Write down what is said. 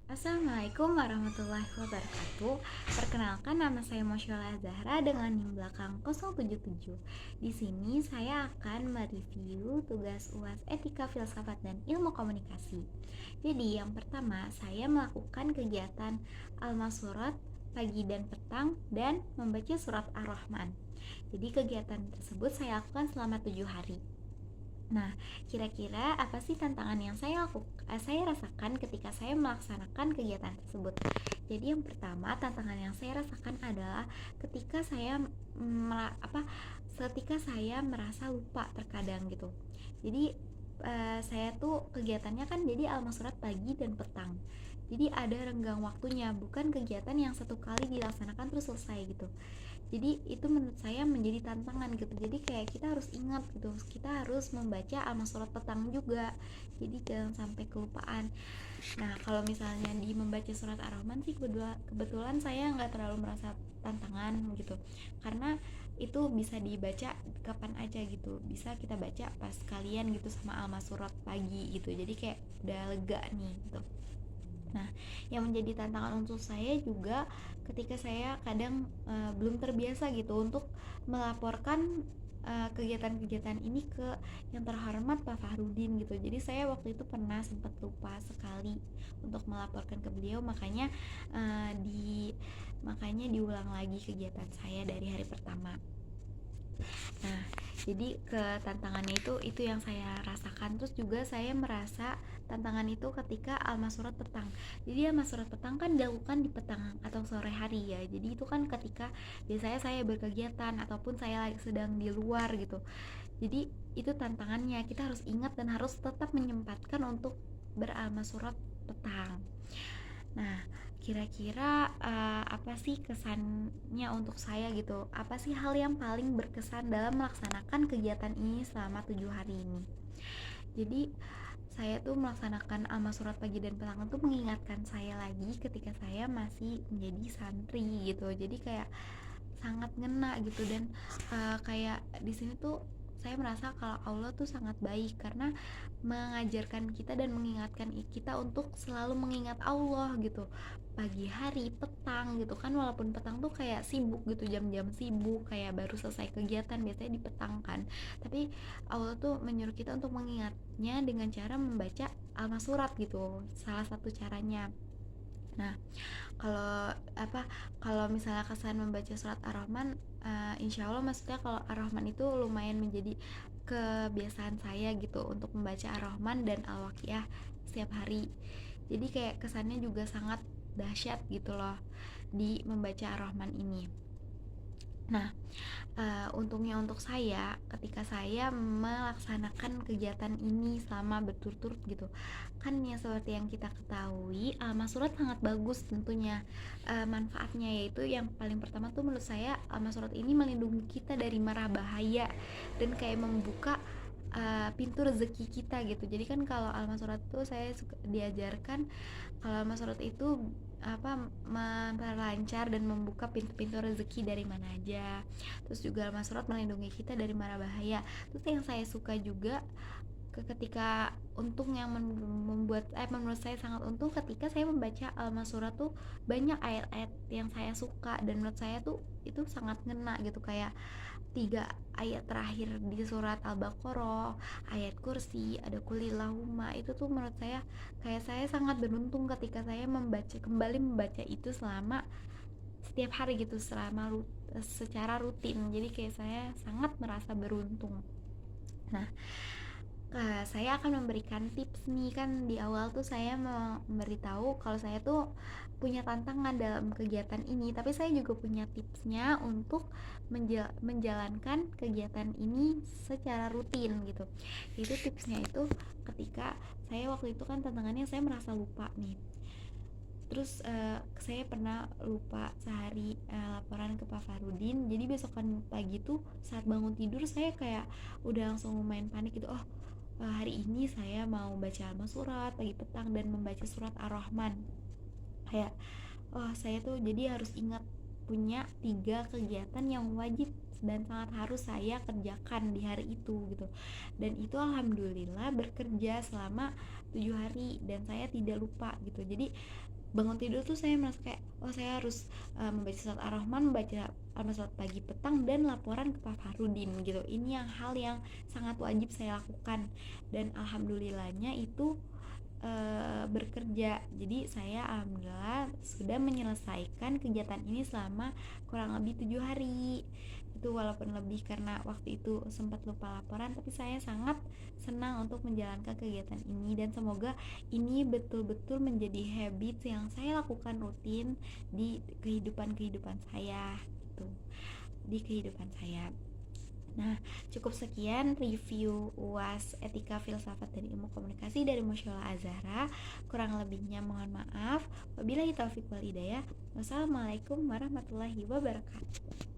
Assalamualaikum warahmatullahi wabarakatuh. Perkenalkan, nama saya Mosyola Zahra dengan NIM belakang 077. Di sini saya akan mereview tugas UAS Etika Filsafat dan Ilmu Komunikasi. Jadi, yang pertama, saya melakukan kegiatan Al-Masurat pagi dan petang dan membaca surat Ar-Rahman. Jadi, kegiatan tersebut saya lakukan selama 7 hari. Nah, kira-kira apa sih tantangan yang saya rasakan ketika saya melaksanakan kegiatan tersebut? Jadi yang pertama, tantangan yang saya rasakan adalah ketika saya ketika saya merasa lupa terkadang gitu. Jadi saya tuh kegiatannya kan jadi al-masurat pagi dan petang. Jadi ada renggang waktunya, bukan kegiatan yang satu kali dilaksanakan terus selesai gitu. Jadi itu menurut saya menjadi tantangan gitu. Jadi kayak kita harus ingat gitu, kita harus membaca al-masurat petang juga, jadi jangan sampai kelupaan. Nah, kalau misalnya di membaca surat Ar-Rahman sih kebetulan saya nggak terlalu merasa tantangan gitu, karena itu bisa dibaca kapan aja gitu, bisa kita baca pas kalian gitu sama al-masurat pagi gitu, jadi kayak udah lega nih gitu. Nah, yang menjadi tantangan untuk saya juga ketika saya kadang belum terbiasa gitu untuk melaporkan kegiatan-kegiatan ini ke yang terhormat Pak Fahrudin gitu. Jadi saya waktu itu pernah sempat lupa sekali untuk melaporkan ke beliau, eh, di makanya diulang lagi kegiatan saya dari hari pertama. Nah, jadi ke tantangannya itu yang saya rasakan. Terus juga saya merasa tantangan itu ketika al-masurat petang. Jadi al-masurat petang kan dilakukan di petang atau sore hari ya. Jadi itu kan ketika biasanya saya berkegiatan ataupun saya sedang di luar gitu. Jadi itu tantangannya, kita harus ingat dan harus tetap menyempatkan untuk beral-masurat petang. Nah, kira-kira apa sih kesannya untuk saya gitu? Apa sih hal yang paling berkesan dalam melaksanakan kegiatan ini selama 7 hari ini? Jadi, saya tuh melaksanakan amal surat pagi dan petang itu mengingatkan saya lagi ketika saya masih menjadi santri gitu. Jadi kayak sangat ngena gitu, dan kayak di sini tuh saya merasa kalau Allah tuh sangat baik karena mengajarkan kita dan mengingatkan kita untuk selalu mengingat Allah gitu, pagi hari, petang gitu kan, walaupun petang tuh kayak sibuk gitu, jam-jam sibuk kayak baru selesai kegiatan biasanya di petang kan, tapi Allah tuh menyuruh kita untuk mengingatnya dengan cara membaca al-masurat gitu, salah satu caranya. Nah, kalau kalau misalnya kesan membaca surat Ar-Rahman, insya Allah maksudnya kalau Ar-Rahman itu lumayan menjadi kebiasaan saya gitu untuk membaca Ar-Rahman dan Al-Waqiah setiap hari. Jadi kayak kesannya juga sangat dahsyat gitu loh di membaca Ar-Rahman ini. Nah, untungnya untuk saya ketika saya melaksanakan kegiatan ini selama berturut-turut gitu, kan ya seperti yang kita ketahui al-masurat sangat bagus tentunya, manfaatnya yaitu yang paling pertama tuh menurut saya al-masurat ini melindungi kita dari mara bahaya dan kayak membuka pintu rezeki kita gitu. Jadi kan kalau al-masurat tuh saya diajarkan kalau al-masurat itu memperlancar dan membuka pintu-pintu rezeki dari mana aja. Terus juga al-masurat melindungi kita dari mara bahaya. Terus yang saya suka juga ketika untung yang membuat menurut saya sangat untung ketika saya membaca al-masurat tuh banyak ayat-ayat yang saya suka dan menurut saya tuh itu sangat ngena gitu, kayak 3 ayat terakhir di surat Al-Baqarah, ayat kursi, ada kulillahumma, itu tuh menurut saya kayak saya sangat beruntung ketika saya kembali membaca itu selama setiap hari gitu, secara rutin. Jadi kayak saya sangat merasa beruntung. Nah, saya akan memberikan tips nih, kan di awal tuh saya mau memberitahu kalau saya tuh punya tantangan dalam kegiatan ini, tapi saya juga punya tipsnya untuk menjalankan kegiatan ini secara rutin gitu. Itu tipsnya itu ketika saya waktu itu kan tantangannya saya merasa lupa nih. Terus saya pernah lupa sehari laporan ke Pak Farudin. Jadi besokan pagi tuh saat bangun tidur saya kayak udah langsung lumayan panik gitu. Oh, hari ini saya mau baca al-masurat pagi petang dan membaca surat Ar-Rahman. Kayak oh, saya tuh jadi harus ingat punya 3 kegiatan yang wajib dan sangat harus saya kerjakan di hari itu gitu. Dan itu alhamdulillah bekerja selama 7 hari dan saya tidak lupa gitu. Jadi bangun tidur tuh saya merasa kayak saya harus membaca surat Ar-Rahman, membaca salat pagi petang dan laporan ke Pak Farudin gitu. Ini yang hal yang sangat wajib saya lakukan dan alhamdulillahnya itu bekerja. Jadi saya alhamdulillah sudah menyelesaikan kegiatan ini selama kurang lebih 7 hari. Itu walaupun lebih karena waktu itu sempat lupa laporan, tapi saya sangat senang untuk menjalankan kegiatan ini dan semoga ini betul-betul menjadi habit yang saya lakukan rutin di kehidupan saya gitu. Di kehidupan saya. Nah, cukup sekian review UAS Etika Filsafat dan Ilmu Komunikasi dari Musyola Azhara. Kurang lebihnya mohon maaf. Wabillahi taufiq wal hidayah. Wassalamualaikum warahmatullahi wabarakatuh.